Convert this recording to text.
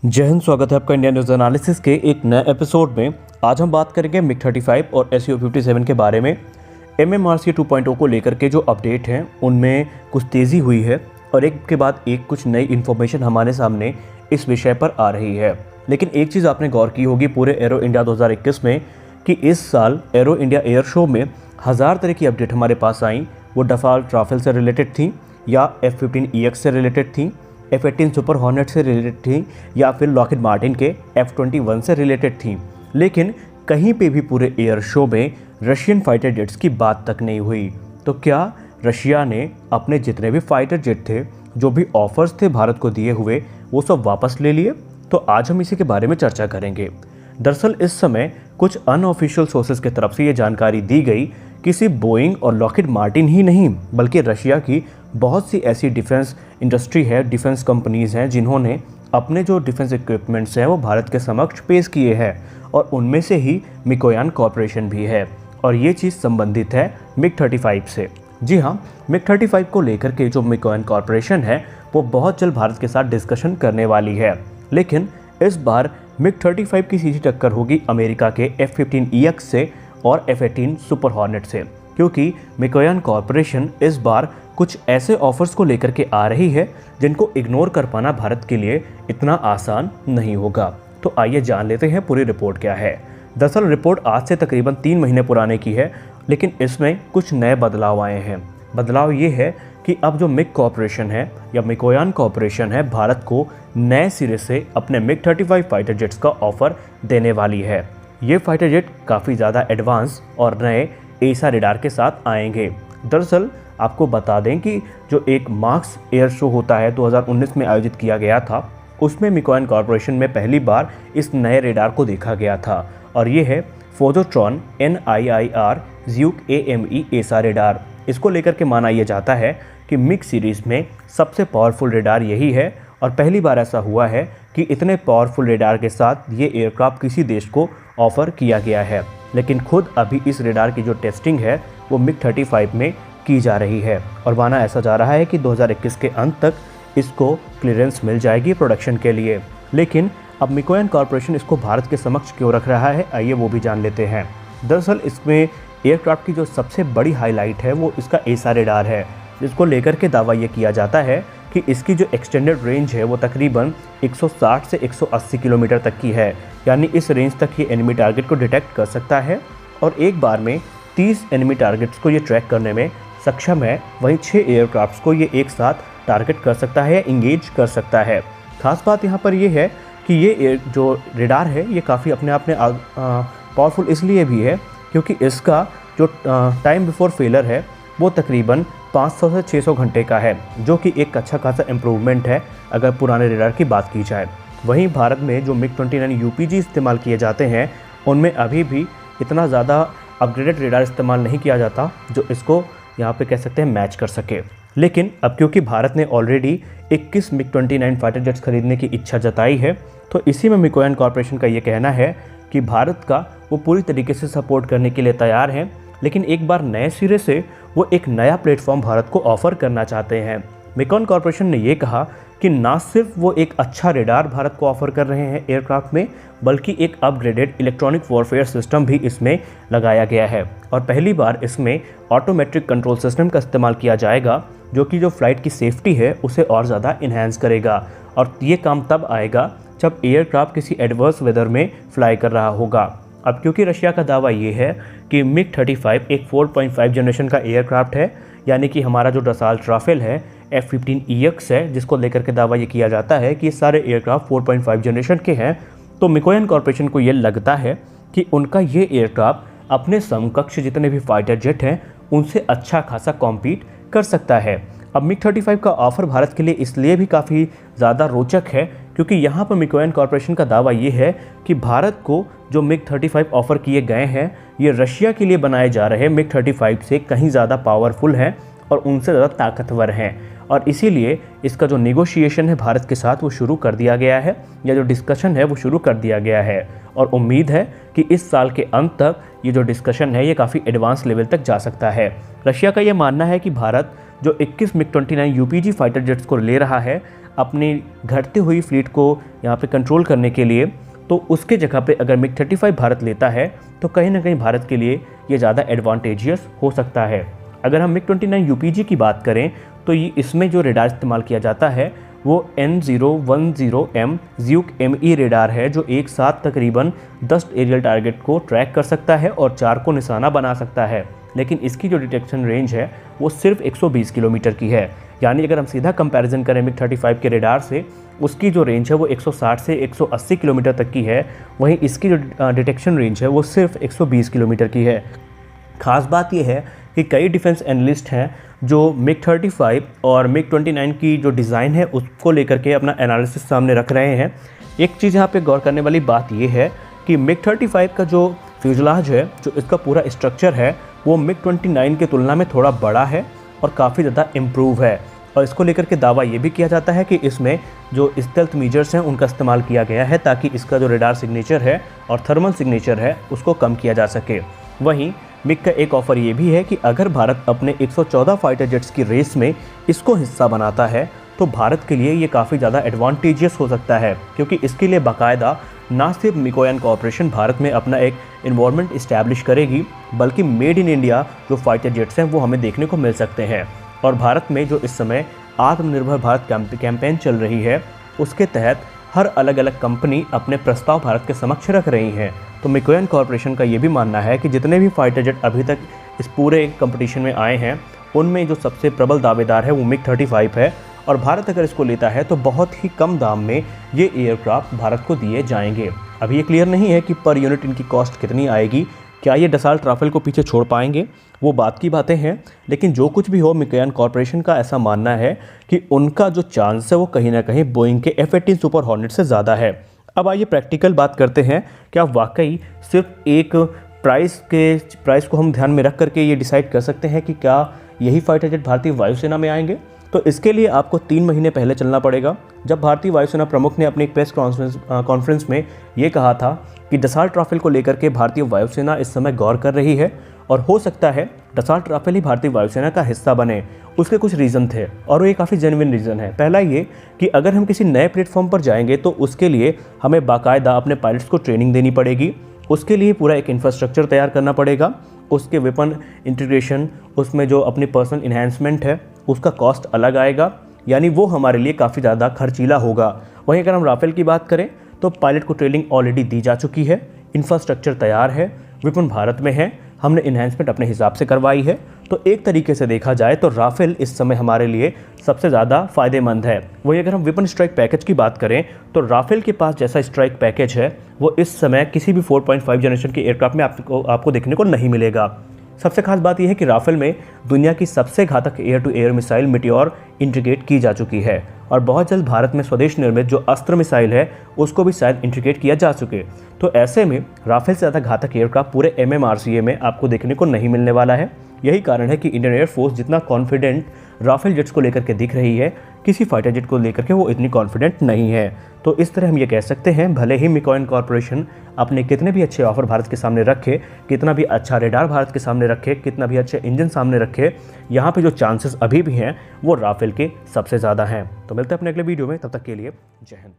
जय हिंद। स्वागत है आपका इंडिया न्यूज़ एनालिसिस के एक नए एपिसोड में। आज हम बात करेंगे मिग 35 और SU-57 के बारे में। MMRC 2.0 को लेकर के जो अपडेट हैं उनमें कुछ तेज़ी हुई है और एक के बाद एक कुछ नई इन्फॉर्मेशन हमारे सामने इस विषय पर आ रही है। लेकिन एक चीज़ आपने गौर की होगी पूरे एरो इंडिया 2021 में कि इस साल एरो इंडिया एयर शो में 1000 तरह की अपडेट हमारे पास आई। वो डफाल्ट राफेल से रिलेटेड थी या F-15EX से रिलेटेड थी, F-18 सुपर हॉर्नेट से रिलेटेड थी या फिर लॉकहीड मार्टिन के F-21 से रिलेटेड थी। लेकिन कहीं पे भी पूरे एयर शो में रशियन फाइटर जेट्स की बात तक नहीं हुई। तो क्या रशिया ने अपने जितने भी फाइटर जेट थे, जो भी ऑफर्स थे भारत को दिए हुए, वो सब वापस ले लिए? तो आज हम इसी के बारे में चर्चा करेंगे। दरअसल इस समय कुछ अनऑफिशियल सोर्सेज की तरफ से ये जानकारी दी गई कि सिर्फ बोइंग और लॉकहीड मार्टिन ही नहीं बल्कि रशिया की बहुत सी ऐसी डिफेंस इंडस्ट्री है, डिफेंस कंपनीज़ हैं जिन्होंने अपने जो डिफेंस इक्विपमेंट्स हैं वो भारत के समक्ष पेश किए हैं और उनमें से ही मिकोयान कॉरपोरेशन भी है और ये चीज़ संबंधित है मिग 35 से। जी हाँ, मिग 35 को लेकर के जो मिकोयान कॉरपोरेशन है वो बहुत जल्द भारत के साथ डिस्कशन करने वाली है। लेकिन इस बार मिग 35 की सीधी टक्कर होगी अमेरिका के F-15EX से और F-18 सुपर हॉर्नेट से, क्योंकि मिकोयान कॉरपोरेशन इस बार कुछ ऐसे ऑफर्स को लेकर के आ रही है जिनको इग्नोर कर पाना भारत के लिए इतना आसान नहीं होगा। तो आइए जान लेते हैं पूरी रिपोर्ट क्या है। दरअसल रिपोर्ट आज से तकरीबन 3 महीने पुराने की है, लेकिन इसमें कुछ नए बदलाव आए हैं। बदलाव ये है कि अब जो मिग कॉरपोरेशन है या मिकोयान कॉरपोरेशन है भारत को नए सिरे से अपने मिग 35 फाइटर जेट्स का ऑफर देने वाली है। ये फाइटर जेट काफ़ी ज़्यादा एडवांस और नए एसा रेडार के साथ आएंगे। दरअसल आपको बता दें कि जो एक मार्क्स एयर शो होता है 2019 में आयोजित किया गया था, उसमें मिकोयान कॉरपोरेशन में पहली बार इस नए रेडार को देखा गया था और ये है फोजोट्रॉन NIIR ज़्यूक AME एसा रेडार। इसको लेकर के माना यह जाता है कि मिग सीरीज़ में सबसे पावरफुल रेडार यही है और पहली बार ऐसा हुआ है कि इतने पावरफुल रेडार के साथ ये एयरक्राफ्ट किसी देश को ऑफ़र किया गया है। लेकिन खुद अभी इस रेडार की जो टेस्टिंग है वो मिग 35 में की जा रही है और माना ऐसा जा रहा है कि 2021 के अंत तक इसको क्लियरेंस मिल जाएगी प्रोडक्शन के लिए। लेकिन अब मिकोयान कॉरपोरेशन इसको भारत के समक्ष क्यों रख रहा है, आइए वो भी जान लेते हैं। दरअसल इसमें एयरक्राफ्ट की जो सबसे बड़ी हाईलाइट है वो इसका एसा रेडार है, जिसको लेकर के दावा ये किया जाता है कि इसकी जो एक्सटेंडेड रेंज है वो तकरीबन 160 से 180 किलोमीटर तक की है। यानी इस रेंज तक ये एनिमी टारगेट को डिटेक्ट कर सकता है और एक बार में 30 एनिमी टारगेट्स को ये ट्रैक करने में सक्षम है। वहीं 6 एयरक्राफ्ट्स को ये एक साथ टारगेट कर सकता है या इंगेज कर सकता है। खास बात यहाँ पर ये है कि ये जो रेडार है ये काफ़ी अपने आप में पावरफुल इसलिए भी है क्योंकि इसका जो टाइम बिफोर फेलर है वो तकरीबन 500 से 600 घंटे का है, जो कि एक अच्छा खासा इम्प्रूवमेंट है अगर पुराने रेडार की बात की जाए। वहीं भारत में जो मिग 29 UPG इस्तेमाल किए जाते हैं उनमें अभी भी इतना ज़्यादा अपग्रेडेड रेडार इस्तेमाल नहीं किया जाता जो इसको यहाँ पे कह सकते हैं मैच कर सके। लेकिन अब क्योंकि भारत ने ऑलरेडी 21 मिग 29 फाइटर जेट्स खरीदने की इच्छा जताई है, तो इसी में मिकोयान कॉरपोरेशन का ये कहना है कि भारत का वो पूरी तरीके से सपोर्ट करने के लिए तैयार हैं। लेकिन एक बार नए सिरे से वो एक नया प्लेटफॉर्म भारत को ऑफ़र करना चाहते हैं। मिकोयान कॉरपोरेशन ने ये कहा कि ना सिर्फ वो एक अच्छा रेडार भारत को ऑफ़र कर रहे हैं एयरक्राफ्ट में, बल्कि एक अपग्रेडेड इलेक्ट्रॉनिक वॉरफेयर सिस्टम भी इसमें लगाया गया है और पहली बार इसमें ऑटोमेट्रिक कंट्रोल सिस्टम का इस्तेमाल किया जाएगा, जो कि जो फ्लाइट की सेफ्टी है उसे और ज़्यादा इन्हेंस करेगा। और ये काम तब आएगा जब एयरक्राफ्ट किसी एडवर्स वेदर में फ्लाई कर रहा होगा। अब क्योंकि रशिया का दावा ये है कि मिग 35 एक 4.5 जनरेशन का एयरक्राफ्ट है, यानी कि हमारा जो डसाल्ट राफेल है F-15EX है, जिसको लेकर के दावा ये किया जाता है कि ये सारे एयरक्राफ्ट 4.5 जनरेशन के हैं, तो मिकोयान कॉरपोरेशन को ये लगता है कि उनका ये एयरक्राफ्ट अपने समकक्ष जितने भी फाइटर जेट हैं उनसे अच्छा खासा कॉम्पीट कर सकता है। अब मिग 35 का ऑफ़र भारत के लिए इसलिए भी काफ़ी ज़्यादा रोचक है क्योंकि यहाँ पर मिकोयान कॉरपोरेशन का दावा ये है कि भारत को जो मिग 35 ऑफ़र किए गए हैं ये रशिया के लिए बनाए जा रहे मिग 35 से कहीं ज़्यादा पावरफुल हैं और उनसे ज़्यादा ताकतवर हैं और इसीलिए इसका जो नेगोशिएशन है भारत के साथ वो शुरू कर दिया गया है या जो डिस्कशन है वो शुरू कर दिया गया है और उम्मीद है कि इस साल के अंत तक ये जो डिस्कशन है ये काफ़ी एडवांस लेवल तक जा सकता है। रशिया का ये मानना है कि भारत जो 21 मिग 29 UPG फाइटर जेट्स को ले रहा है अपनी घटती हुई फ्लीट को यहाँ पे कंट्रोल करने के लिए, तो उसके जगह पे अगर मिग 35 भारत लेता है तो कहीं ना कहीं भारत के लिए ये ज़्यादा एडवांटेजियस हो सकता है। अगर हम मिग 29 यूपीजी की बात करें तो ये इसमें जो रेडार इस्तेमाल किया जाता है वो N010M ज़्यूक ME रेडार है, जो एक साथ तकरीबन 10 एरियल टारगेट को ट्रैक कर सकता है और 4 को निशाना बना सकता है। लेकिन इसकी जो डिटेक्शन रेंज है वो सिर्फ 120 किलोमीटर की है। यानी अगर हम सीधा कंपैरिजन करें मिग 35 के रेडार से, उसकी जो रेंज है वो 160 से 180 किलोमीटर तक की है, वहीं इसकी जो डिटेक्शन रेंज है वो सिर्फ 120 किलोमीटर की है। खास बात यह है कि कई डिफेंस एनालिस्ट हैं जो मिग 35 और मिग 29 की जो डिज़ाइन है उसको लेकर के अपना एनालिसिस सामने रख रहे हैं। एक चीज़ यहाँ पे गौर करने वाली बात यह है कि मिग 35 का जो फ्यूजलाज है, जो इसका पूरा स्ट्रक्चर है, वो मिग 29 की तुलना में थोड़ा बड़ा है और काफ़ी ज़्यादा इम्प्रूव है। और इसको लेकर के दावा ये भी किया जाता है कि इसमें जो स्टेल्थ मेजर्स हैं उनका इस्तेमाल किया गया है ताकि इसका जो रेडार सिग्नेचर है और थर्मल सिग्नेचर है उसको कम किया जा सके। वहीं मिग का एक ऑफर ये भी है कि अगर भारत अपने 114 फाइटर जेट्स की रेस में इसको हिस्सा बनाता है तो भारत के लिए ये काफ़ी ज़्यादा एडवांटेजियस हो सकता है, क्योंकि इसके लिए बाकायदा ना सिर्फ मिकोयान कॉर्पोरेशन भारत में अपना एक इन्वॉल्वमेंट इस्टेब्लिश करेगी, बल्कि मेड इन इंडिया जो फाइटर जेट्स हैं वो हमें देखने को मिल सकते हैं। और भारत में जो इस समय आत्मनिर्भर भारत कैंपेन चल रही है उसके तहत हर अलग अलग कंपनी अपने प्रस्ताव भारत के समक्ष रख रही हैं। तो मिकोयान कॉर्पोरेशन का ये भी मानना है कि जितने भी फाइटर जेट अभी तक इस पूरे कंपटीशन में आए हैं उनमें जो सबसे प्रबल दावेदार है वो मिग 35 है, और भारत अगर इसको लेता है तो बहुत ही कम दाम में ये एयरक्राफ्ट भारत को दिए जाएंगे। अभी ये क्लियर नहीं है कि पर यूनिट इनकी कॉस्ट कितनी आएगी, क्या ये डसाल्ट राफेल को पीछे छोड़ पाएंगे, वो बात की बातें हैं। लेकिन जो कुछ भी हो, मिकोयान कॉर्पोरेशन का ऐसा मानना है कि उनका जो चांस है वो कहीं ना कहीं बोइंग के F-18 सुपर हॉर्नेट से ज़्यादा है। अब आइए प्रैक्टिकल बात करते हैं, क्या वाकई सिर्फ एक प्राइस को हम ध्यान में रख करके ये डिसाइड कर सकते हैं कि क्या यही फाइटर जेट भारतीय वायुसेना में आएंगे? तो इसके लिए आपको 3 महीने पहले चलना पड़ेगा, जब भारतीय वायुसेना प्रमुख ने अपनी एक प्रेस कॉन्फ्रेंस में ये कहा था कि डसाल्ट राफेल को लेकर के भारतीय वायुसेना इस समय गौर कर रही है और हो सकता है डसाल्ट राफेल ही भारतीय वायुसेना का हिस्सा बने। उसके कुछ रीज़न थे और वो ये काफ़ी जेन्युइन रीज़न है। पहला ये कि अगर हम किसी नए प्लेटफॉर्म पर जाएंगे तो उसके लिए हमें बाकायदा अपने पायलट्स को ट्रेनिंग देनी पड़ेगी, उसके लिए पूरा एक इंफ्रास्ट्रक्चर तैयार करना पड़ेगा, उसके वेपन इंटीग्रेशन, उसमें जो अपनी पर्सनल इन्हांसमेंट है उसका कॉस्ट अलग आएगा, यानी वो हमारे लिए काफ़ी ज़्यादा खर्चीला होगा। वहीं अगर हम राफेल की बात करें तो पायलट को ट्रेनिंग ऑलरेडी दी जा चुकी है, इंफ्रास्ट्रक्चर तैयार है, वेपन भारत में है, हमने इन्हांसमेंट अपने हिसाब से करवाई है। तो एक तरीके से देखा जाए तो राफेल इस समय हमारे लिए सबसे ज़्यादा फ़ायदेमंद है। वहीं अगर हम वेपन स्ट्राइक पैकेज की बात करें तो राफेल के पास जैसा स्ट्राइक पैकेज है वो इस समय किसी भी 4.5 जनरेशन के एयरक्राफ्ट में आपको देखने को नहीं मिलेगा। सबसे खास बात यह है कि राफेल में दुनिया की सबसे घातक air to air missile Meteor integrate की जा चुकी है और बहुत जल्द भारत में स्वदेश निर्मित जो अस्त्र मिसाइल है उसको भी शायद इंटीग्रेट किया जा चुके। तो ऐसे में राफेल से ज़्यादा घातक एयरक्राफ्ट पूरे MMRCA में आपको देखने को नहीं मिलने वाला है। यही कारण है कि इंडियन एयरफोर्स जितना कॉन्फिडेंट राफेल जेट्स को लेकर के दिख रही है, किसी फाइटर जेट को लेकर के वो इतनी कॉन्फिडेंट नहीं है। तो इस तरह हम ये कह सकते हैं, भले ही मिकोयान कॉर्पोरेशन अपने कितने भी अच्छे ऑफर भारत के सामने रखे, कितना भी अच्छा रेडार भारत के सामने रखे, कितना भी अच्छे इंजन सामने रखे, यहाँ पे जो चांसेस अभी भी हैं वो राफेल के सबसे ज़्यादा हैं। तो मिलते हैं अपने अगले वीडियो में, तब तक के लिए जय हिंद।